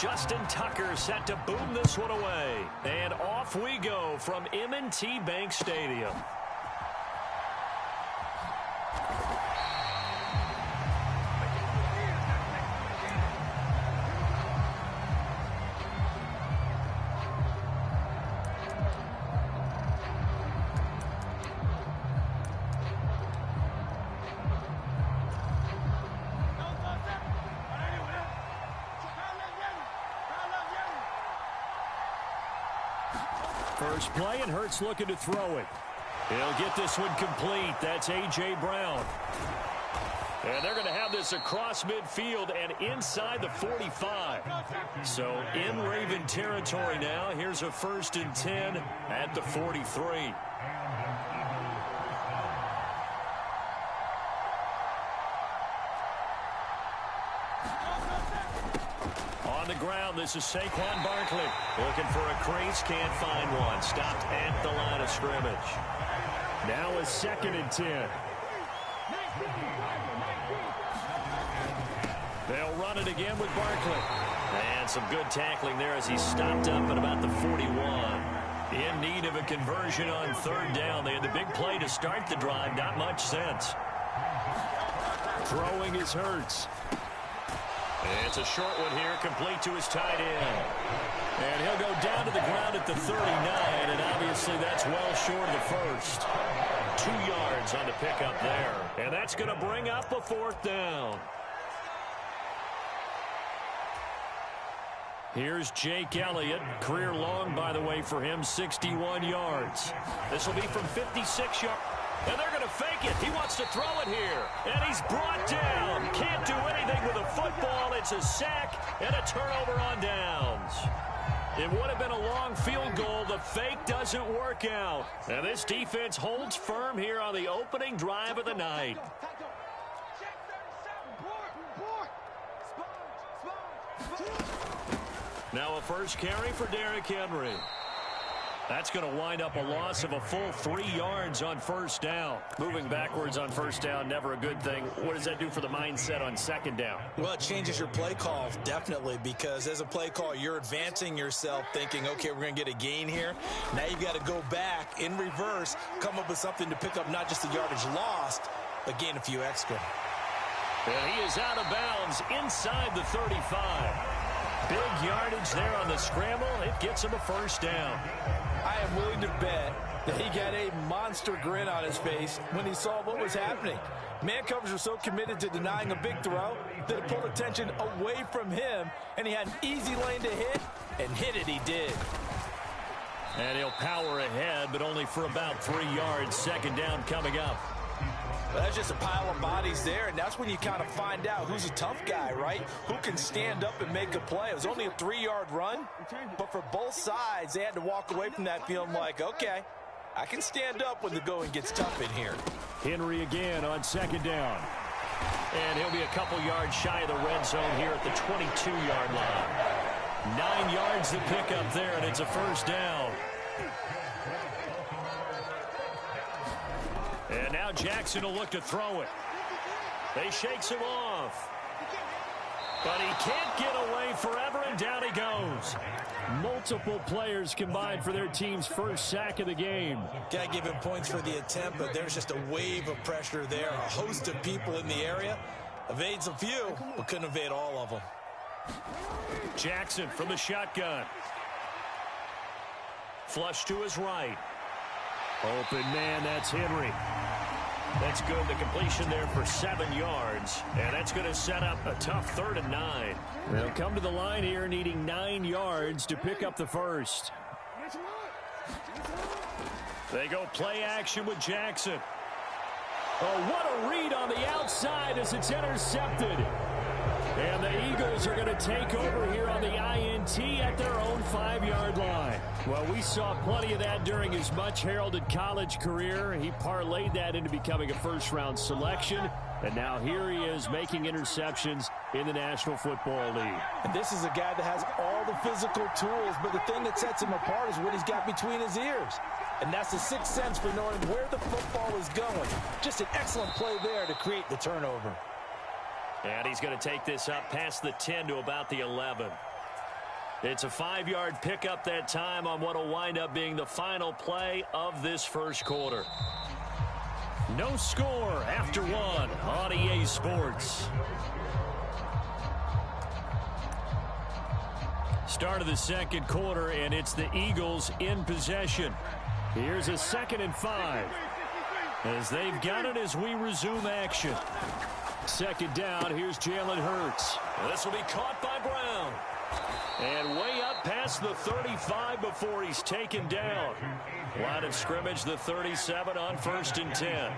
Justin Tucker set to boom this one away. And off we go from M&T Bank Stadium. First play, and Hurts looking to throw it. He'll get this one complete. That's A.J. Brown. And they're going to have this across midfield and inside the 45. So in Raven territory now. Here's a 1st and 10 at the 43. On the ground, this is Saquon Barkley. Looking for a crease, can't find one. Stopped at the line of scrimmage. Now a 2nd and 10. They'll run it again with Barkley. And some good tackling there as he stopped up at about the 41. In need of a conversion on 3rd down. They had the big play to start the drive. Not much sense. Throwing is Hurts. It's a short one here, complete to his tight end. And he'll go down to the ground at the 39, and obviously that's well short of the first. 2 yards on the pickup there. And that's going to bring up a 4th down. Here's Jake Elliott. Career long, by the way, for him, 61 yards. This will be from 56 yards. And they're going to fake it. He wants to throw it here. And he's brought down. Can't do anything with a football. It's a sack and a turnover on downs. It would have been a long field goal. The fake doesn't work out. And this defense holds firm here on the opening drive of the night. Now a first carry for Derrick Henry. That's going to wind up a loss of a full 3 yards on 1st down. Moving backwards on 1st down, never a good thing. What does that do for the mindset on 2nd down? Well, it changes your play call, definitely, because as a play call, you're advancing yourself thinking, okay, we're going to get a gain here. Now you've got to go back in reverse, come up with something to pick up not just the yardage lost, but gain a few extra. And he is out of bounds inside the 35. Big yardage there on the scramble. It gets him a 1st down. I am willing to bet that he got a monster grin on his face when he saw what was happening. Man covers were so committed to denying a big throw that it pulled attention away from him, and he had an easy lane to hit, and hit it he did. And he'll power ahead, but only for about 3 yards. 2nd down coming up. Well, that's just a pile of bodies there, and that's when you kind of find out who's a tough guy, right? Who can stand up and make a play. It was only a 3-yard run, but for both sides, they had to walk away from that feeling like, okay, I can stand up when the going gets tough in here. Henry again on 2nd down. And he'll be a couple yards shy of the red zone here at the 22-yard line. 9 yards to pick up there, and it's a 1st down. And now Jackson will look to throw it. He shakes him off. But he can't get away forever, and down he goes. Multiple players combined for their team's 1st sack of the game. Got to give him points for the attempt, but there's just a wave of pressure there. A host of people in the area. Evades a few, but couldn't evade all of them. Jackson from the shotgun. Flush to his right. Open man, that's Henry. That's good. The completion there for 7 yards. And that's going to set up a tough 3rd and 9. They'll come to the line here needing 9 yards to pick up the 1st. They go play action with Jackson. Oh, what a read on the outside as it's intercepted. And the Eagles are going to take over here on the INT at their own 5-yard line. Well, we saw plenty of that during his much-heralded college career. He parlayed that into becoming a first-round selection. And now here he is making interceptions in the National Football League. And this is a guy that has all the physical tools, but the thing that sets him apart is what he's got between his ears. And that's the sixth sense for knowing where the football is going. Just an excellent play there to create the turnover. And he's going to take this up past the 10 to about the 11. It's a 5-yard pickup that time on what will wind up being the final play of this first quarter. No score after one on EA Sports. Start of the second quarter, and it's the Eagles in possession. Here's a 2nd and 5. As they've got it as we resume action. 2nd down, here's Jalen Hurts. This will be caught by Brown. And way up past the 35 before he's taken down. Line of scrimmage, the 37 on 1st and 10.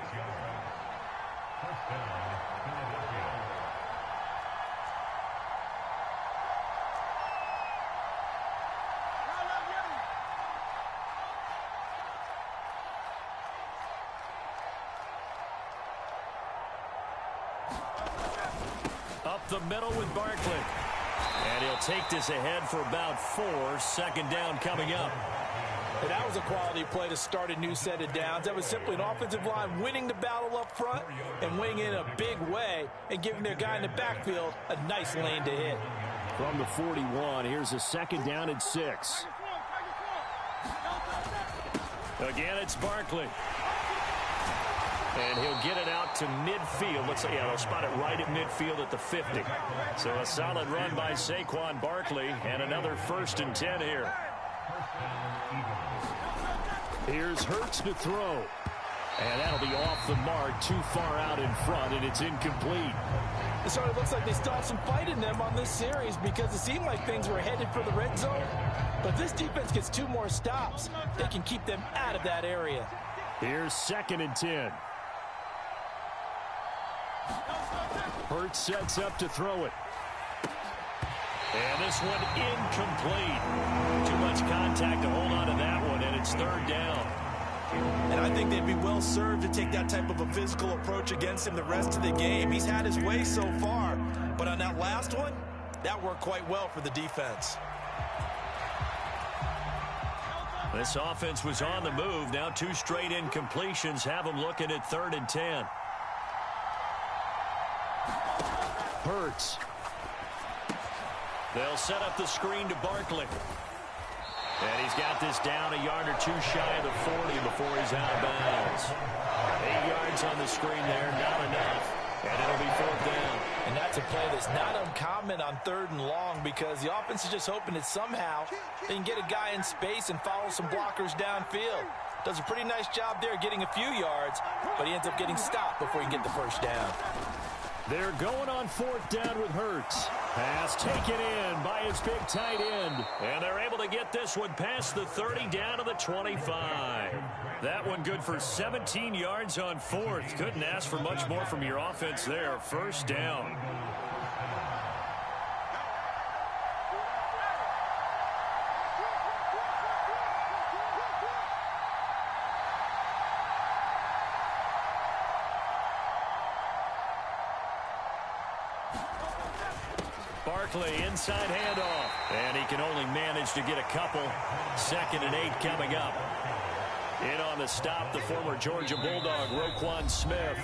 Up the middle with Barkley. And he'll take this ahead for about 4. 2nd down coming up. And that was a quality play to start a new set of downs. That was simply an offensive line winning the battle up front and winning it in a big way and giving their guy in the backfield a nice lane to hit. From the 41, here's a 2nd down and 6. Again, it's Barkley. And he'll get it out to midfield. They'll spot it right at midfield at the 50. So a solid run by Saquon Barkley and another 1st and 10 here. Here's Hurts to throw. And that'll be off the mark, too far out in front, and it's incomplete. It sort of looks like they still have some fight in them on this series because it seemed like things were headed for the red zone. But this defense gets 2 more stops. They can keep them out of that area. Here's 2nd and 10. Hurts sets up to throw it. And this one incomplete. Too much contact to hold on to that one, and it's 3rd down. And I think they'd be well served to take that type of a physical approach against him the rest of the game. He's had his way so far, but on that last one, that worked quite well for the defense. This offense was on the move. Now 2 straight incompletions have them looking at 3rd and 10. Hurts. They'll set up the screen to Barkley. And he's got this down a yard or 2 shy of the 40 before he's out of bounds. 8 yards on the screen there, not enough. And it'll be 4th down. And that's a play that's not uncommon on 3rd and long because the offense is just hoping that somehow they can get a guy in space and follow some blockers downfield. Does a pretty nice job there getting a few yards, but he ends up getting stopped before he can get the 1st down. They're going on 4th down with Hurts. Pass taken in by his big tight end. And they're able to get this one past the 30 down to the 25. That one good for 17 yards on 4th. Couldn't ask for much more from your offense there. 1st down. Barkley inside handoff. And he can only manage to get a couple. 2nd and 8 coming up. In on the stop, the former Georgia Bulldog, Roquan Smith.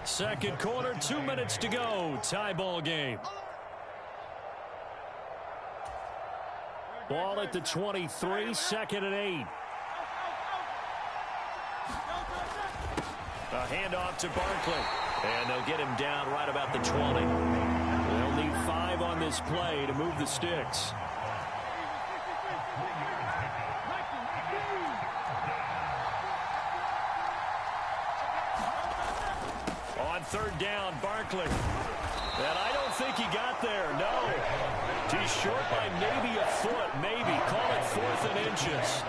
2nd quarter, 2 minutes to go. Tie ball game. Ball at the 23, 2nd and 8. A handoff to Barkley. And they'll get him down right about the 20. They'll need 5 on this play to move the sticks. On 3rd down, Barkley. And I don't think he got there, no. He's short by maybe a foot, maybe. Call it 4th and inches.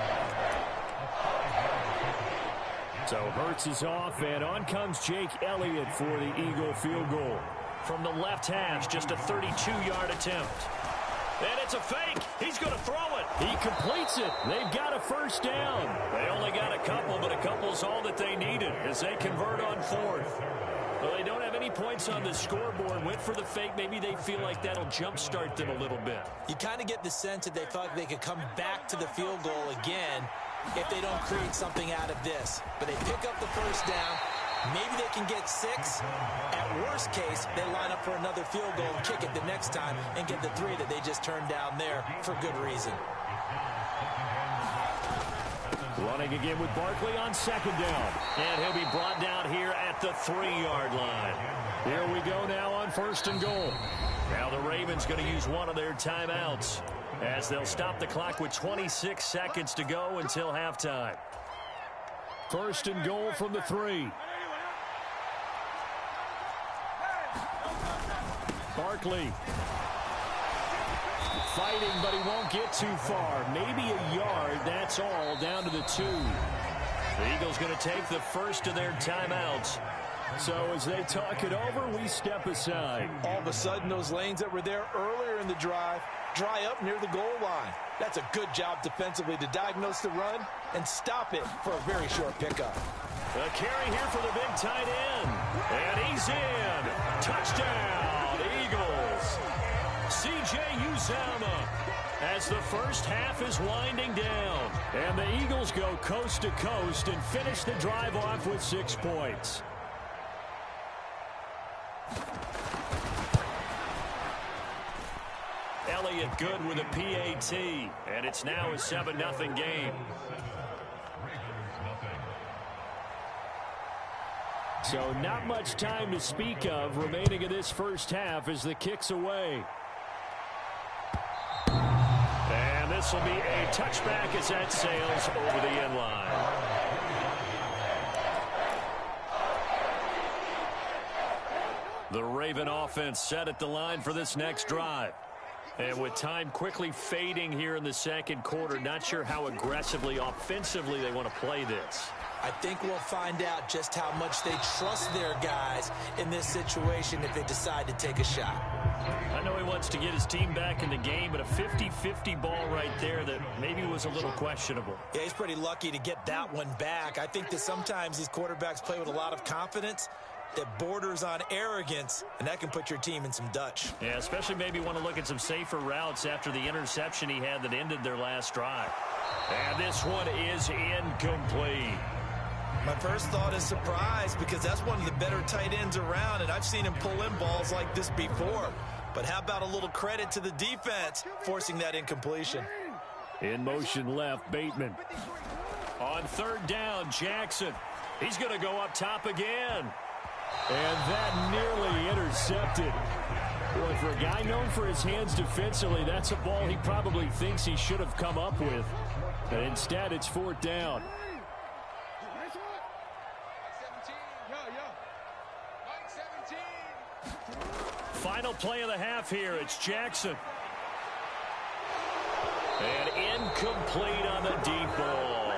So Hurts is off, and on comes Jake Elliott for the Eagle field goal. From the left hash, just a 32-yard attempt. And it's a fake. He's going to throw it. He completes it. They've got a 1st down. They only got a couple, but a couple's all that they needed as they convert on 4th. Well, they don't have any points on the scoreboard. Went for the fake. Maybe they feel like that'll jumpstart them a little bit. You kind of get the sense that they thought they could come back to the field goal again if they don't create something out of this. But they pick up the 1st down, Maybe they can get 6. At worst case, they line up for another field goal and kick it the next time and get the 3 that they just turned down there for good reason. Running again with Barkley on second down. And he'll be brought down here at the 3-yard line. Here we go now on first and goal. Now the Ravens going to use one of their timeouts as they'll stop the clock with 26 seconds to go until halftime. First and goal from the 3. Barkley fighting, but he won't get too far. Maybe a yard, that's all, down to the 2. The Eagles going to take the first of their timeouts. So as they talk it over, we step aside. All of a sudden, those lanes that were there earlier in the drive dry up near the goal line. That's a good job defensively to diagnose the run and stop it for a very short pickup. A carry here for the big tight end. And he's in. Touchdown, Eagles. C.J. Uzomah as the first half is winding down. And the Eagles go coast to coast and finish the drive off with 6 points. Elliott good with a PAT. And it's now a 7-0 game. So not much time to speak of remaining in this first half as the kick's away. And this will be a touchback as that sails over the end line. The Raven offense set at the line for this next drive. And with time quickly fading here in the second quarter, not sure how aggressively, offensively they want to play this. I think we'll find out just how much they trust their guys in this situation if they decide to take a shot. I know he wants to get his team back in the game, but a 50-50 ball right there that maybe was a little questionable. Yeah, he's pretty lucky to get that one back. I think that sometimes these quarterbacks play with a lot of confidence that borders on arrogance, and that can put your team in some Dutch. Yeah, especially maybe want to look at some safer routes after the interception he had that ended their last drive. And this one is incomplete. My first thought is surprise because that's one of the better tight ends around, and I've seen him pull in balls like this before. But how about a little credit to the defense forcing that incompletion? In motion left, Bateman. On third down, Jackson. He's going to go up top again. And that nearly intercepted. Boy, for a guy known for his hands defensively, that's a ball he probably thinks he should have come up with. But instead, it's fourth down. Final play of the half here. It's Jackson. And incomplete on the deep ball.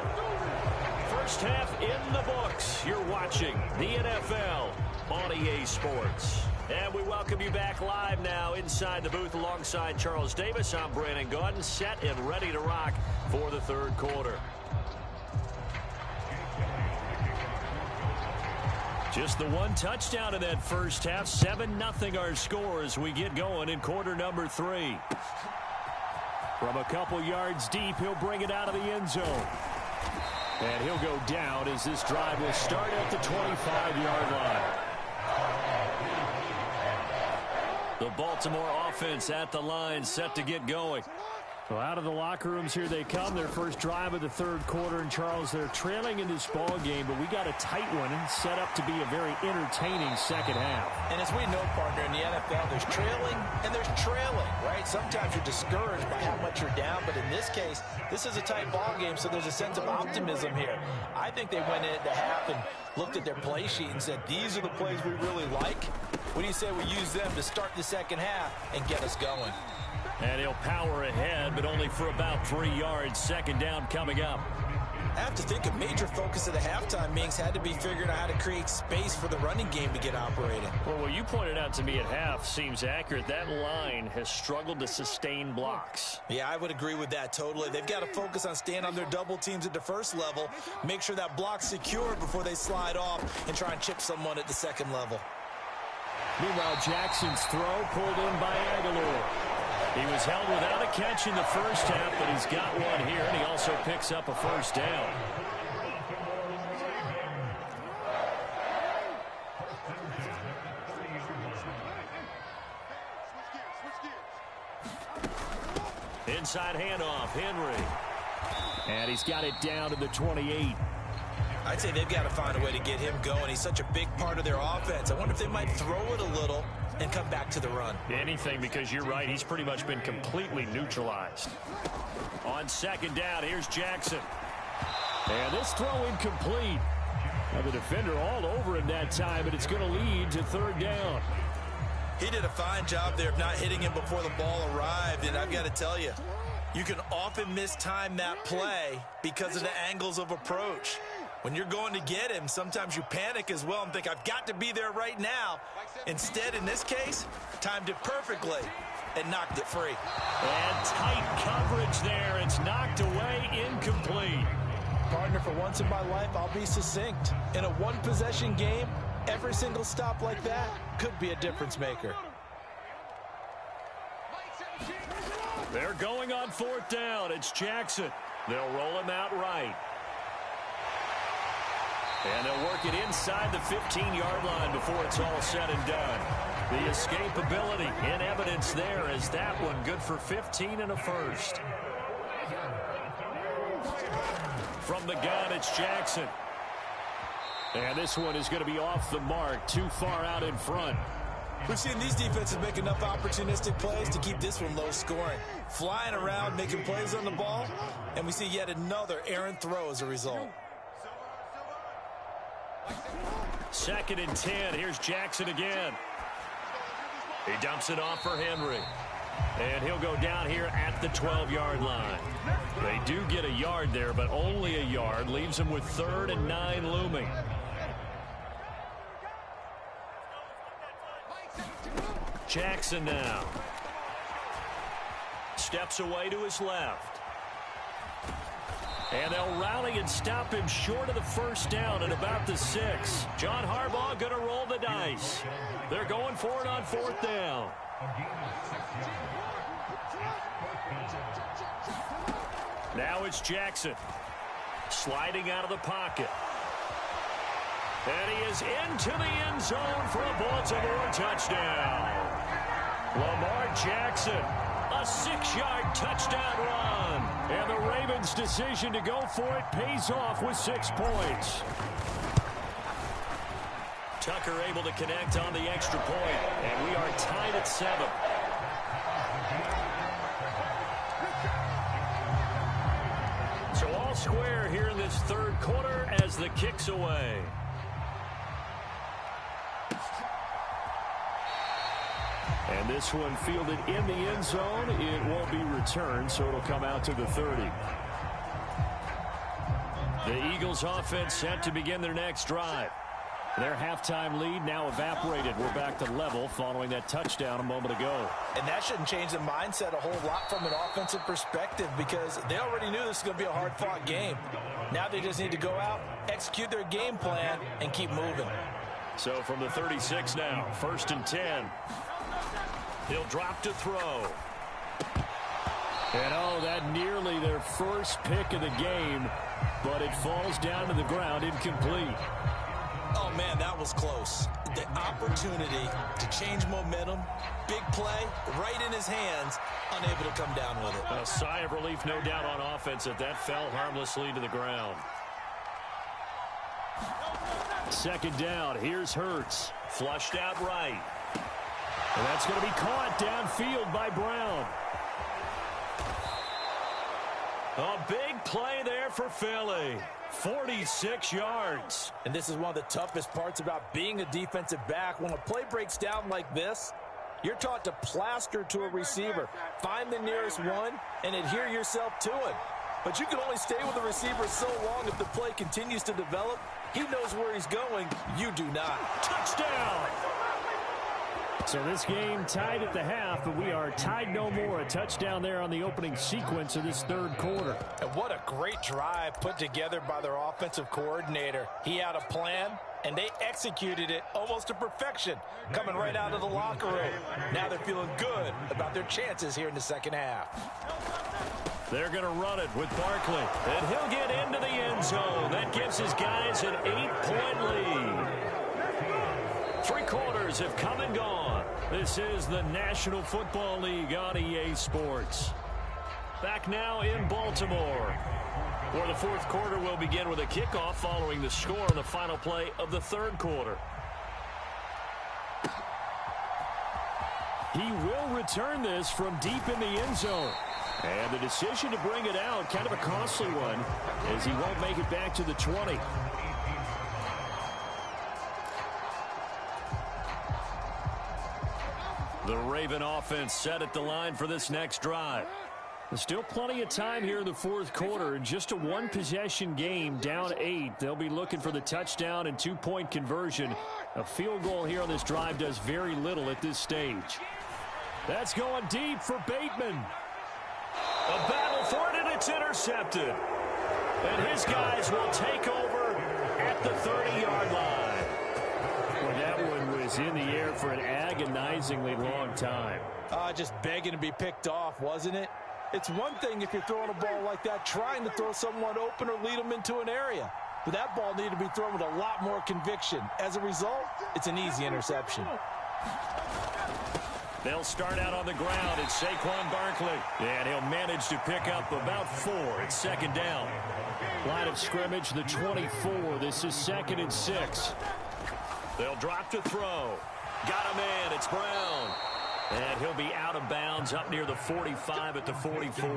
First half in the books. You're watching the NFL on EA Sports. And we welcome you back live now inside the booth alongside Charles Davis. I'm Brandon Gaudin, set and ready to rock for the third quarter. Just the one touchdown in that first half. 7-0 our score as we get going in quarter number 3. From a couple yards deep, he'll bring it out of the end zone. And he'll go down as this drive will start at the 25-yard line. The Baltimore offense at the line, set to get going. Well, out of the locker rooms here they come. Their first drive of the third quarter. And, Charles, they're trailing in this ball game, but we got a tight one and set up to be a very entertaining second half. And as we know, partner, in the NFL, there's trailing and there's trailing, right? Sometimes you're discouraged by how much you're down, but in this case, this is a tight ball game, so there's a sense of optimism here. I think they went into half and looked at their play sheet and said, these are the plays we really like. What do you say we use them to start the second half and get us going? And he'll power ahead, but only for about 3 yards. Second down coming up. I have to think a major focus of the halftime meetings had to be figuring out how to create space for the running game to get operating. Well, what you pointed out to me at half seems accurate. That line has struggled to sustain blocks. Yeah, I would agree with that totally. They've got to focus on staying on their double teams at the first level, make sure that block's secure before they slide off and try and chip someone at the second level. Meanwhile, Jackson's throw pulled in by Aguilar. He was held without a catch in the first half, but he's got one here, and he also picks up a first down. Inside handoff, Henry. And he's got it down to the 28. I'd say they've got to find a way to get him going. He's such a big part of their offense. I wonder if they might throw it a little and come back to the run. Anything, because you're right. He's pretty much been completely neutralized. On second down, here's Jackson. And this throw incomplete. Now the defender all over him that time, but it's going to lead to third down. He did a fine job there of not hitting him before the ball arrived, and I've got to tell you, you can often mistime that play because of the angles of approach. When you're going to get him, sometimes you panic as well and think, I've got to be there right now. Instead, in this case, timed it perfectly and knocked it free. And tight coverage there. It's knocked away, incomplete. Partner, for once in my life, I'll be succinct. In a one-possession game, every single stop like that could be a difference maker. They're going on fourth down. It's Jackson. They'll roll him out right. And they'll work it inside the 15-yard line before it's all said and done. The escapability in evidence there as that one good for 15 and a first. From the gun, it's Jackson. And this one is going to be off the mark, too far out in front. We've seen these defenses make enough opportunistic plays to keep this one low scoring. Flying around, making plays on the ball, and we see yet another errant throw as a result. Second and 10. Here's Jackson again. He dumps it off for Henry. And he'll go down here at the 12-yard line. They do get a yard there, but only a yard. Leaves them with 3rd and 9 looming. Jackson now. Steps away to his left. And they'll rally and stop him short of the first down at about the 6. John Harbaugh going to roll the dice. They're going for it on fourth down. Now it's Jackson. Sliding out of the pocket. And he is into the end zone for a Baltimore touchdown. Lamar Jackson, a 6-yard touchdown run. And the Ravens' decision to go for it pays off with 6 points. Tucker able to connect on the extra point, and we are tied at 7. So all square here in this third quarter as the kick's away. And this one fielded in the end zone. It won't be returned, so it'll come out to the 30. The Eagles offense set to begin their next drive. Their halftime lead now evaporated. We're back to level following that touchdown a moment ago. And that shouldn't change the mindset a whole lot from an offensive perspective because they already knew this was going to be a hard-fought game. Now they just need to go out, execute their game plan, and keep moving. So from the 36 now, 1st and 10. He'll drop to throw. And oh, that nearly their first pick of the game, but it falls down to the ground incomplete. Oh, man, that was close. The opportunity to change momentum, big play, right in his hands, unable to come down with it. A sigh of relief, no doubt, on offense that fell harmlessly to the ground. Second down, here's Hurts. Flushed out right. And that's going to be caught downfield by Brown. A big play there for Philly. 46 yards. And this is one of the toughest parts about being a defensive back. When a play breaks down like this, you're taught to plaster to a receiver. Find the nearest one and adhere yourself to it. But you can only stay with the receiver so long if the play continues to develop. He knows where he's going. You do not. Touchdown! So this game tied at the half, but we are tied no more. A touchdown there on the opening sequence of this third quarter. And what a great drive put together by their offensive coordinator. He had a plan, and they executed it almost to perfection, coming right out of the locker room. Now they're feeling good about their chances here in the second half. They're going to run it with Barkley, and he'll get into the end zone. That gives his guys an 8-point lead. 3 quarters players have come and gone. This is the National Football League on EA Sports. Back now in Baltimore, where the fourth quarter will begin with a kickoff following the score on the final play of the third quarter. He will return this from deep in the end zone. And the decision to bring it out, kind of a costly one, as he won't make it back to the 20. The Raven offense set at the line for this next drive. There's still plenty of time here in the fourth quarter. Just a one-possession game, down 8. They'll be looking for the touchdown and two-point conversion. A field goal here on this drive does very little at this stage. That's going deep for Bateman. A battle for it, and it's intercepted. And his guys will take over at the 30-yard line. Well, that one was in the air for an agonizingly long time. Just begging to be picked off, wasn't it? It's one thing if you're throwing a ball like that, trying to throw someone open or lead them into an area. But that ball needed to be thrown with a lot more conviction. As a result, it's an easy interception. They'll start out on the ground. It's Saquon Barkley. And he'll manage to pick up about 4. It's second down. Line of scrimmage, the 24. This is 2nd and 6. They'll drop to throw. Got him in. It's Brown. And he'll be out of bounds up near the 45 at the 44.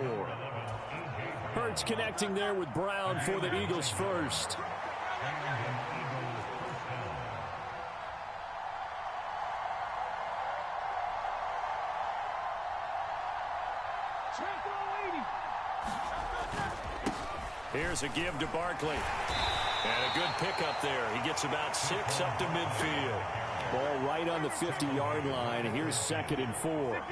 Hurts connecting there with Brown for the Eagles first. Here's a give to Barkley. And a good pickup there. He gets about 6 up to midfield. Ball right on the 50-yard line. Here's 2nd and 4.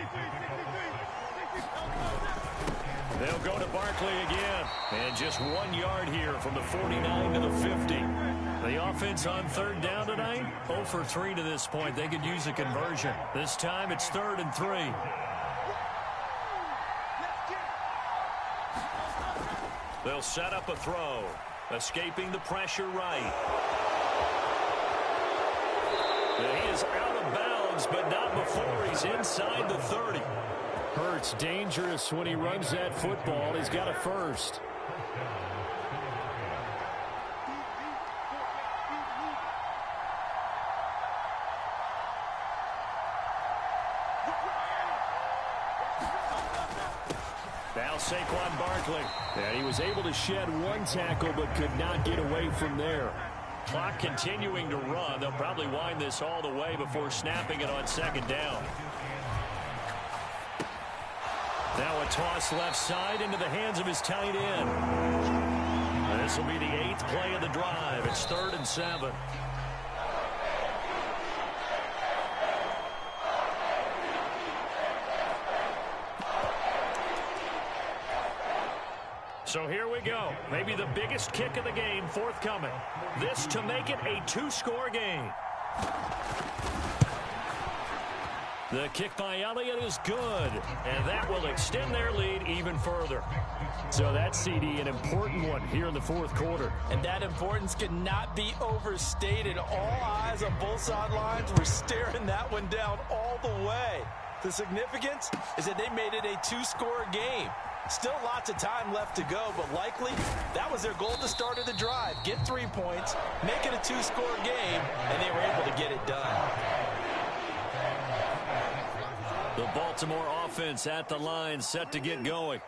They'll go to Barkley again. And just 1 yard here from the 49 to the 50. The offense on third down tonight, 0 for 3 to this point. They could use a conversion. This time it's 3rd and 3. They'll set up a throw. Escaping the pressure right. He is out of bounds, but not before he's inside the 30. Hurts dangerous when he runs that football. He's got a first. Now Saquon Barkley. And he was able to shed 1 tackle but could not get away from there. Clock continuing to run. They'll probably wind this all the way before snapping it on 2nd down. Now a toss left side into the hands of his tight end. This will be the 8th play of the drive. It's 3rd and 7. So here we go. Maybe the biggest kick of the game forthcoming. This to make it a 2-score game. The kick by Elliott is good, and that will extend their lead even further. So that's, CD, an important one here in the fourth quarter. And that importance cannot be overstated. All eyes on both sidelines were staring that one down all the way. The significance is that they made it a 2-score game. Still lots of time left to go, but likely that was their goal at the start of the drive. Get 3 points, make it a 2-score game, and they were able to get it done. The Baltimore offense at the line, set to get going.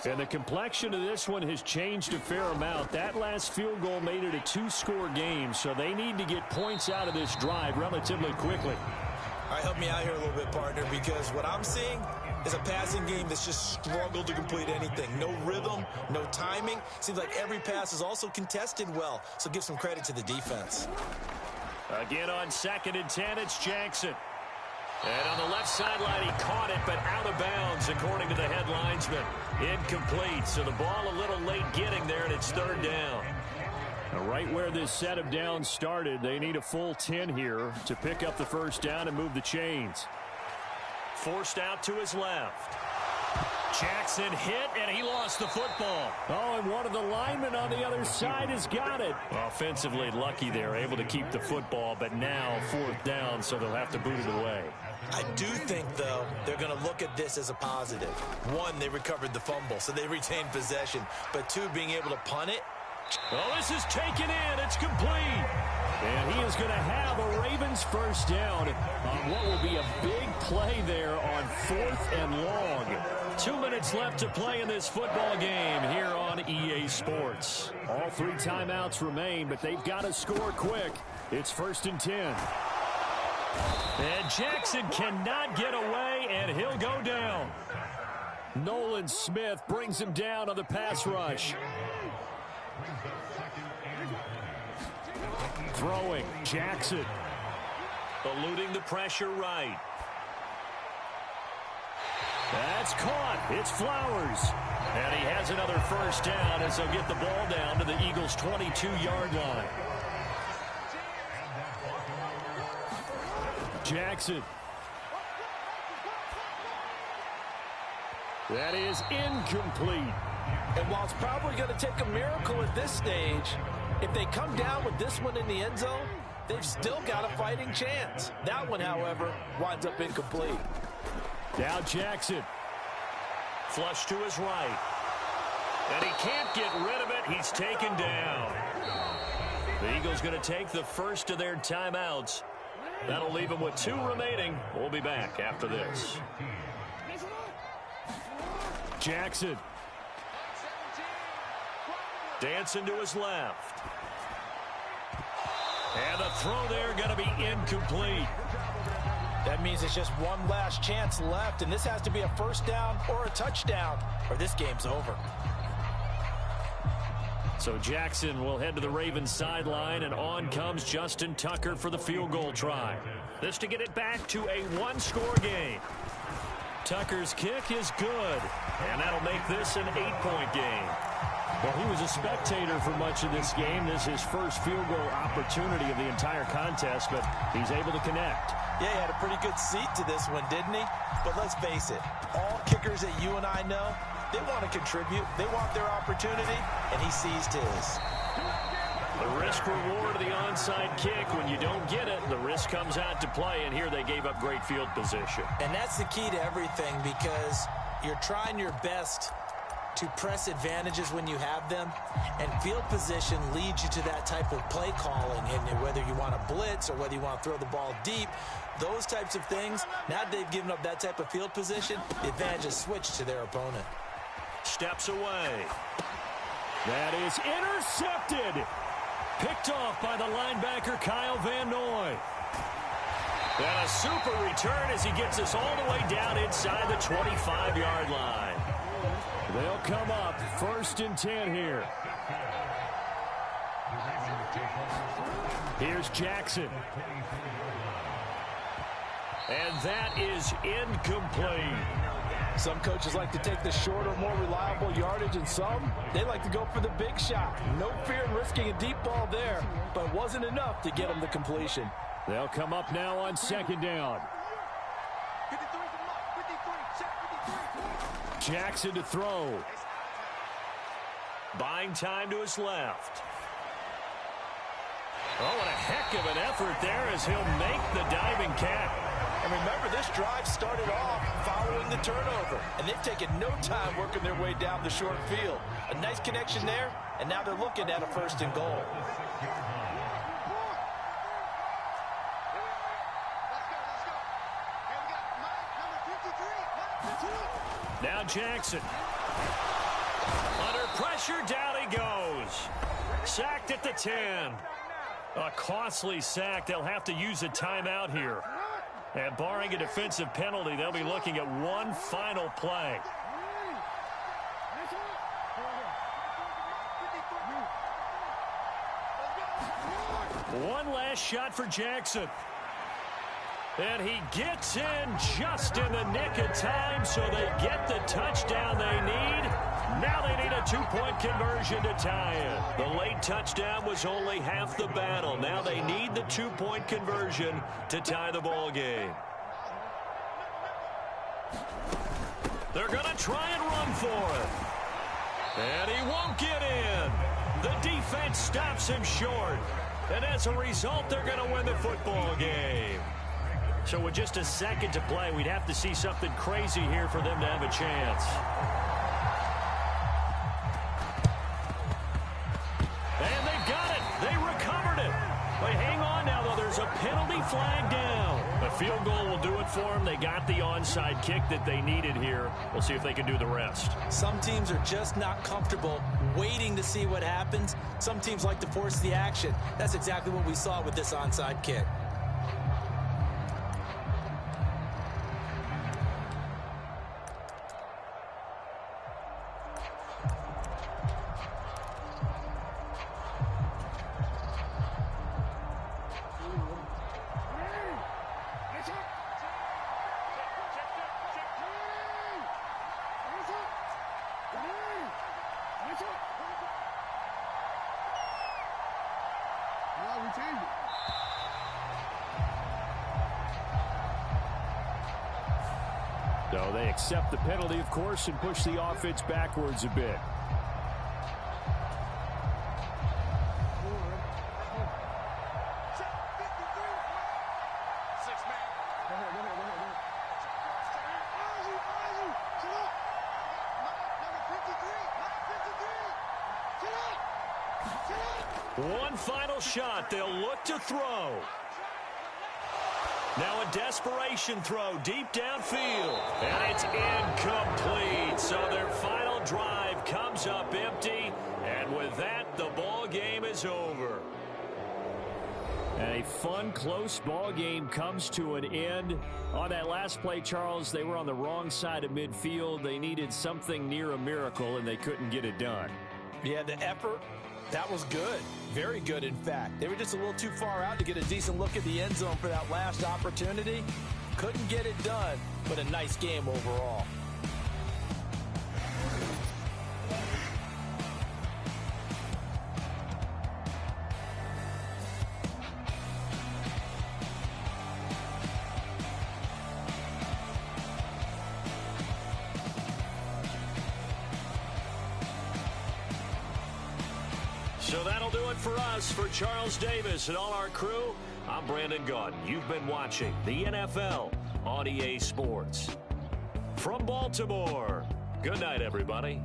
And the complexion of this one has changed a fair amount. That last field goal made it a 2-score game, so they need to get points out of this drive relatively quickly. All right, help me out here a little bit, partner, because what I'm seeing is a passing game that's just struggled to complete anything. No rhythm, no timing. Seems like every pass is also contested well, so give some credit to the defense. Again on 2nd and 10, it's Jackson. And on the left sideline, he caught it, but out of bounds, according to the head linesman. Incomplete, so the ball a little late getting there, and it's 3rd down. Right where this set of downs started, they need a full 10 here to pick up the first down and move the chains. Forced out to his left. Jackson hit, and he lost the football. Oh, and one of the linemen on the other side has got it. Offensively lucky there, able to keep the football, but now 4th down, so they'll have to boot it away. I do think, though, they're going to look at this as a positive. One, they recovered the fumble, so they retained possession. But two, being able to punt it. Oh, this is taken in. It's complete. And he is going to have a Ravens first down on what will be a big play there on 4th and long. 2 minutes left to play in this football game here on EA Sports. All 3 timeouts remain, but they've got to score quick. It's 1st and 10. And Jackson cannot get away, and he'll go down. Nolan Smith brings him down on the pass rush. Throwing, Jackson. Eluding the pressure right. That's caught. It's Flowers. And he has another first down as they'll get the ball down to the Eagles' 22-yard line. Jackson. That is incomplete. And while it's probably going to take a miracle at this stage, if they come down with this one in the end zone, they've still got a fighting chance. That one, however, winds up incomplete. Now Jackson. Flush to his right. And he can't get rid of it. He's taken down. The Eagles going to take the first of their timeouts. That'll leave him with 2 remaining. We'll be back after this. Jackson. Dancing to his left. And the throw there going to be incomplete. That means it's just one last chance left, and this has to be a first down or a touchdown, or this game's over. So Jackson will head to the Ravens sideline, and on comes Justin Tucker for the field goal try. This to get it back to a 1-score game. Tucker's kick is good, and that'll make this an 8-point game. Well, he was a spectator for much of this game. This is his first field goal opportunity of the entire contest, but he's able to connect. Yeah, he had a pretty good seat to this one, didn't he? But let's face it, all kickers that you and I know, they want to contribute. They want their opportunity, and he seized his. The risk-reward of the onside kick, when you don't get it, the risk comes out to play, and here they gave up great field position. And that's the key to everything, because you're trying your best to press advantages when you have them, and field position leads you to that type of play calling, and whether you want to blitz or whether you want to throw the ball deep, those types of things, now that they've given up that type of field position, the advantage is switched to their opponent. Steps away. That is intercepted. Picked off by the linebacker, Kyle Van Noy. And a super return as he gets us all the way down inside the 25-yard line. They'll come up 1st and 10 here. Here's Jackson. And that is incomplete. Some coaches like to take the shorter, more reliable yardage, and some, they like to go for the big shot. No fear in risking a deep ball there, but it wasn't enough to get them the completion. They'll come up now on 2nd down. Jackson to throw. Buying time to his left. Oh, what a heck of an effort there as he'll make the diving catch. And remember, this drive started off following the turnover, and they've taken no time working their way down the short field. A nice connection there, and now they're looking at a 1st and goal. Now Jackson. Under pressure, down he goes. Sacked at the 10. A costly sack. They'll have to use a timeout here. And barring a defensive penalty, they'll be looking at one final play. One last shot for Jackson. And he gets in just in the nick of time, so they get the touchdown they need. Now they need a 2-point conversion to tie it. The late touchdown was only half the battle. Now they need the 2-point conversion to tie the ball game. They're going to try and run for it. And he won't get in. The defense stops him short. And as a result, they're going to win the football game. So with just a second to play, we'd have to see something crazy here for them to have a chance. And they've got it. They recovered it. But hang on now, though. There's a penalty flag down. A field goal will do it for them. They got the onside kick that they needed here. We'll see if they can do the rest. Some teams are just not comfortable waiting to see what happens. Some teams like to force the action. That's exactly what we saw with this onside kick. So they accept the penalty, of course, and push the offense backwards a bit. One final shot. They'll look to throw. Now a desperation throw deep downfield. And it's incomplete. So their final drive comes up empty. And with that, the ball game is over. And a fun, close ball game comes to an end. On that last play, Charles, they were on the wrong side of midfield. They needed something near a miracle, and they couldn't get it done. Yeah, the effort, that was good. Very good, in fact. They were just a little too far out to get a decent look at the end zone for that last opportunity. Couldn't get it done, but a nice game overall. So that'll do it for us. For Charles Davis and all our crew, I'm Brandon Gaudin. You've been watching the NFL on EA Sports. From Baltimore, good night, everybody.